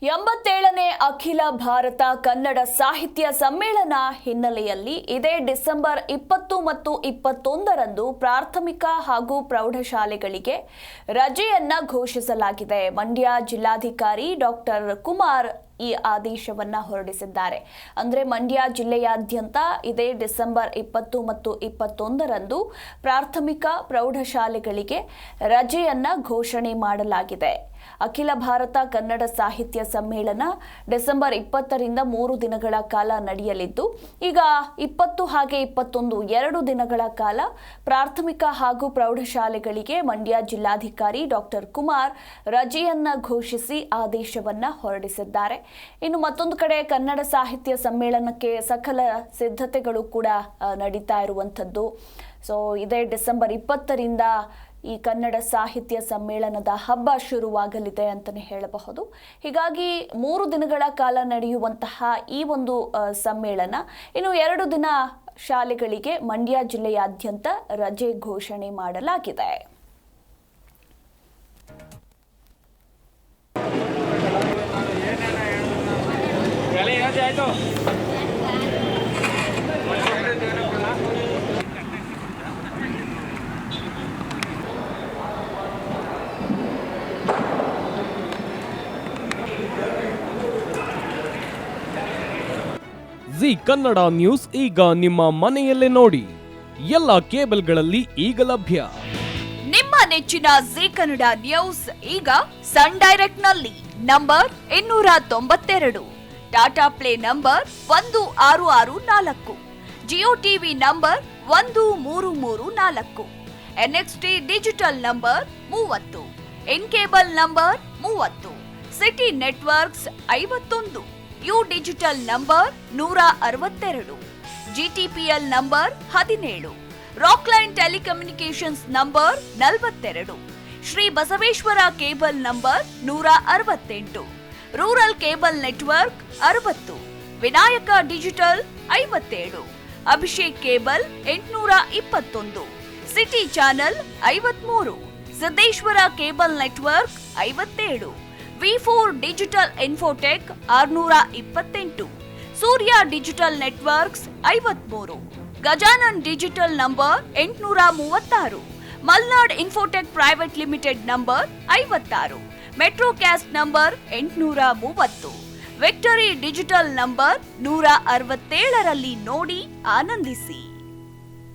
87ನೇ ಅಖಿಲ ಭಾರತ ಕನ್ನಡ ಸಾಹಿತ್ಯ ಸಮ್ಮೇಳನ ಹಿನ್ನೆಲೆಯಲ್ಲಿ ಇದೇ ಡಿಸೆಂಬರ್ 20 ಮತ್ತು 21ರಂದು ಪ್ರಾಥಮಿಕ ಹಾಗೂ ಪ್ರೌಢಶಾಲೆಗಳಿಗೆ ರಜೆಯನ್ನ ಘೋಷಿಸಲಾಗಿದೆ. ಮಂಡ್ಯ ಜಿಲ್ಲಾಧಿಕಾರಿ ಡಾಕ್ಟರ್ ಕುಮಾರ್ ಈ ಆದೇಶವನ್ನ ಹೊರಡಿಸಿದ್ದಾರೆ. ಅಂದ್ರೆ ಮಂಡ್ಯ ಜಿಲ್ಲೆಯಾದ್ಯಂತ ಇದೇ ಡಿಸೆಂಬರ್ 20 ಮತ್ತು 21ರಂದು ಪ್ರಾಥಮಿಕ ಪ್ರೌಢಶಾಲೆಗಳಿಗೆ ರಜೆಯನ್ನ ಘೋಷಣೆ ಮಾಡಲಾಗಿದೆ. ಅಖಿಲ ಭಾರತ ಕನ್ನಡ ಸಾಹಿತ್ಯ ಸಮ್ಮೇಳನ ಡಿಸೆಂಬರ್ 20ರಿಂದ 3 ದಿನಗಳ ಕಾಲ ನಡೆಯಲಿದ್ದು, ಈಗ 20 ಹಾಗೆ 21 2 ದಿನಗಳ ಕಾಲ ಪ್ರಾಥಮಿಕ ಹಾಗೂ ಪ್ರೌಢಶಾಲೆಗಳಿಗೆ ಮಂಡ್ಯ ಜಿಲ್ಲಾಧಿಕಾರಿ ಡಾಕ್ಟರ್ ಕುಮಾರ್ ರಜೆಯನ್ನ ಘೋಷಿಸಿ ಆದೇಶವನ್ನ ಹೊರಡಿಸಿದ್ದಾರೆ. ಇನ್ನು ಮತ್ತೊಂದು ಕಡೆ ಕನ್ನಡ ಸಾಹಿತ್ಯ ಸಮ್ಮೇಳನಕ್ಕೆ ಸಕಲ ಸಿದ್ಧತೆಗಳು ಕೂಡ ನಡೀತಾ ಇರುವಂಥದ್ದು. ಸೊ ಇದೇ ಡಿಸೆಂಬರ್ 20ರಿಂದ ಈ ಕನ್ನಡ ಸಾಹಿತ್ಯ ಸಮ್ಮೇಳನದ ಹಬ್ಬ ಶುರುವಾಗಲಿದೆ ಅಂತಲೇ ಹೇಳಬಹುದು. ಹೀಗಾಗಿ 3 ದಿನಗಳ ಕಾಲ ನಡೆಯುವಂತಹ ಈ ಒಂದು ಸಮ್ಮೇಳನ ಇನ್ನು 2 ದಿನ ಶಾಲೆಗಳಿಗೆ ಮಂಡ್ಯ ಜಿಲ್ಲೆಯಾದ್ಯಂತ ರಜೆ ಘೋಷಣೆ ಮಾಡಲಾಗಿದೆ. ಜಿ ಕನ್ನಡ ನ್ಯೂಸ್ ಈಗ ನಿಮ್ಮ ಮನೆಯಲ್ಲೇ ನೋಡಿ. ಎಲ್ಲ ಕೇಬಲ್ಗಳಲ್ಲಿ ಈಗ ಲಭ್ಯ. ನಿಮ್ಮ ನೆಚ್ಚಿನ ಜಿ ಕನ್ನಡ ನ್ಯೂಸ್ ಈಗ ಸನ್ ಡೈರೆಕ್ಟ್ ನಲ್ಲಿ number 292, Tata Play number 1664, Jio TV number 1334, NXT digital number 30, in cable number 30, city networks 51, U digital number 162, GTPL number 17, Rockline telecommunications number 42, Shri Basaveshwara cable number 168, rural cable network 60, Vinayaka digital 57, Abhishek cable 821, city channel 53, Siddeshwara cable network 57, ವಿ4 digital Infotech 628, Surya digital networks 53, Gajanan digital number 836, Malnad Infotech private limited number 56, Metrocast number 830, victory digital number 167ರಲ್ಲಿ ನೋಡಿ ಆನಂದಿಸಿ.